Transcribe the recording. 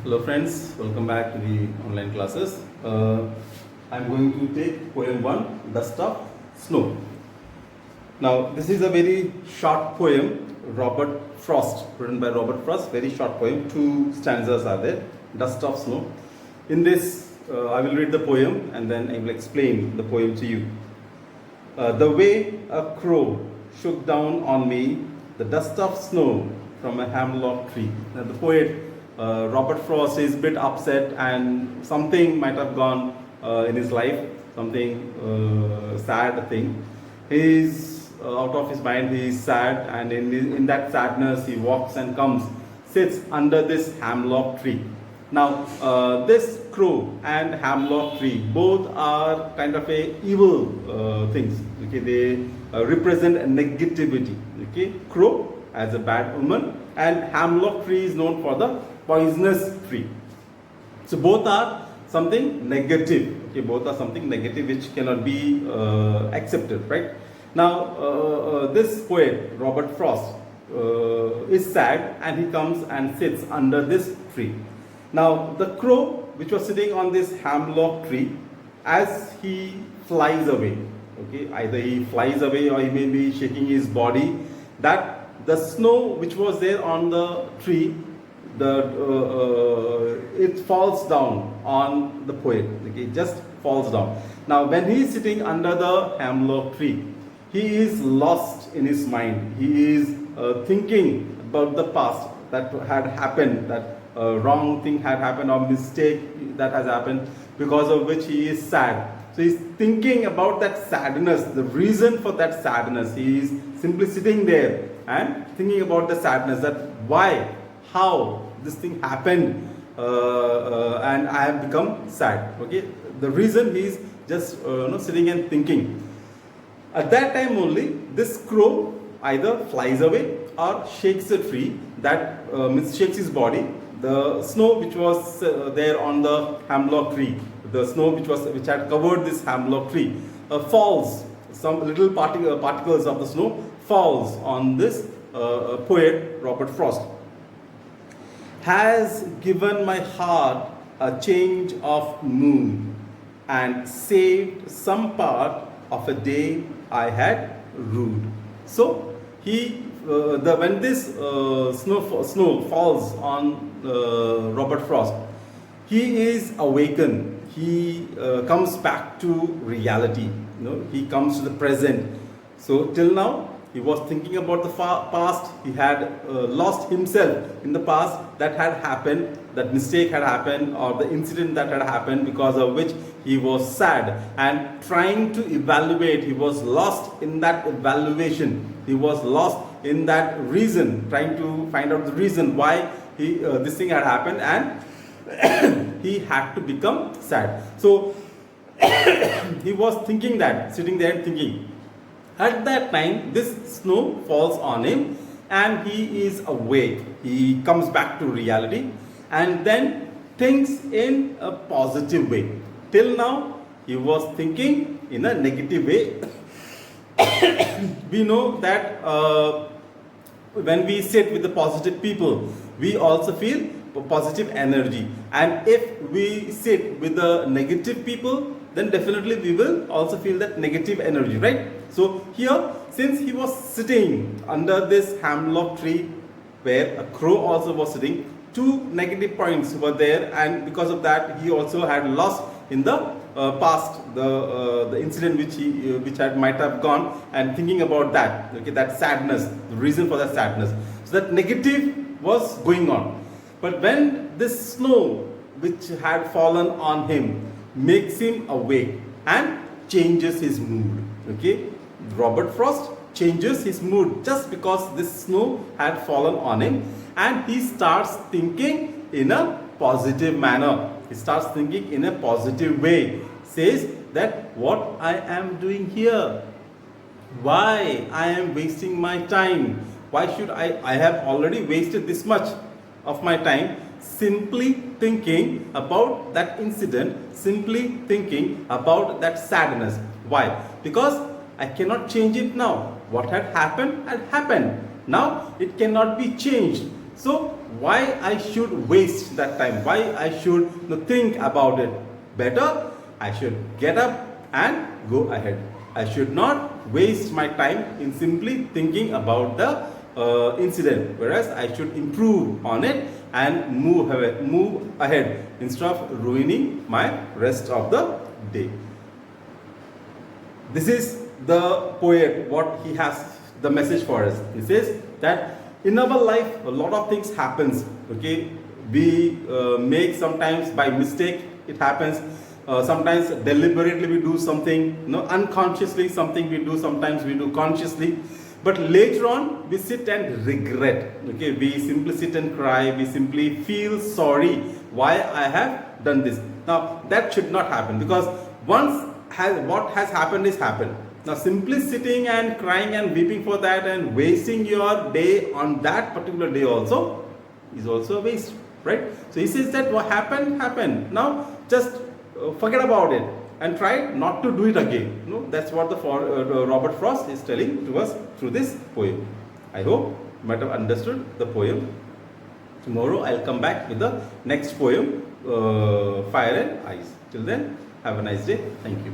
Hello friends, welcome back to the online classes. I'm going to take poem 1, Dust of Snow. Now this is a very short poem, Robert Frost, written by Robert Frost, very short poem, 2 stanzas are there, Dust of Snow. In this, I will read the poem and then I will explain the poem to you. The way a crow shook down on me the dust of snow from a hemlock tree. Now, the poet Robert Frost is a bit upset and something might have gone in his life, something sad thing. He is out of his mind, he is sad, and in that sadness he walks and comes, sits under this hemlock tree. Now, this crow and hemlock tree both are kind of a evil things. Okay, they represent a negativity. Okay, crow as a bad omen, and hemlock tree is known for the poisonous tree. So both are something negative. Okay, both are something negative which cannot be accepted. Right now, this poet Robert Frost is sad, and he comes and sits under this tree. Now, the crow, which was sitting on this hemlock tree, as he flies away, okay, either he flies away or he may be shaking his body, that the snow which was there on the tree, it falls down on the poet. Okay, it just falls down. Now, when he is sitting under the hemlock tree, he is lost in his mind. He is thinking about the past that had happened, that wrong thing had happened or mistake that has happened, because of which he is sad. So he's thinking about that sadness, the reason for that sadness. He is simply sitting there and thinking about the sadness, that why, how this thing happened, and I have become sad. Okay, the reason he is just sitting and thinking. At that time only, this crow either flies away or shakes a tree, that means shakes his body. The snow which was there on the hemlock tree, the snow which had covered this hemlock tree, falls. Some little particles of the snow falls on this poet Robert Frost. Has given my heart a change of mood and saved some part of a day I had rued. So when this snow falls on Robert Frost, he is awakened. He comes back to reality. He comes to the present. So till now, he was thinking about the past. He had lost himself in the past, that had happened, that mistake had happened, or the incident that had happened, because of which he was sad and trying to evaluate. He was lost in that evaluation. He was lost in that reason, trying to find out the reason why this thing had happened, and he had to become sad. So he was thinking that, sitting there thinking. At that time, this snow falls on him and he is awake. He comes back to reality and then thinks in a positive way. Till now, he was thinking in a negative way. We know that when we sit with the positive people, we also feel positive energy. And if we sit with the negative people, then definitely we will also feel that negative energy, right? So here, since he was sitting under this hemlock tree, where a crow also was sitting, 2 negative points were there, and because of that, he also had lost in the past the incident which might have gone, and thinking about that, okay, that sadness, the reason for that sadness. So that negative was going on. But when this snow which had fallen on him makes him awake and changes his mood. Okay, Robert Frost changes his mood just because this snow had fallen on him, and he starts thinking in a positive manner. He starts thinking in a positive way. Says that what I am doing here, why I am wasting my time, why should I have already wasted this much of my time simply thinking about that incident, simply thinking about that sadness. Why? Because I cannot change it now. What had happened had happened. Now it cannot be changed. So why I should waste that time, why I should think about it. Better I should get up and go ahead. I should not waste my time in simply thinking about the incident, whereas I should improve on it and move ahead instead of ruining my rest of the day. This is the poet, what he has the message for us. He says that in our life a lot of things happens. Okay, we make sometimes by mistake it happens. Sometimes deliberately we do something, unconsciously something we do, sometimes we do consciously, but later on we sit and regret. Okay, we simply sit and cry, we simply feel sorry why I have done this. Now that should not happen, because once what has happened is happened. Now simply sitting and crying and weeping for that and wasting your day on that particular day also is also a waste, right? So he says that what happened. Now just forget about it and try not to do it again. That's what the Robert Frost is telling to us through this poem. I hope you might have understood the poem. Tomorrow I'll come back with the next poem, Fire and Ice. Till then, have a nice day. Thank you.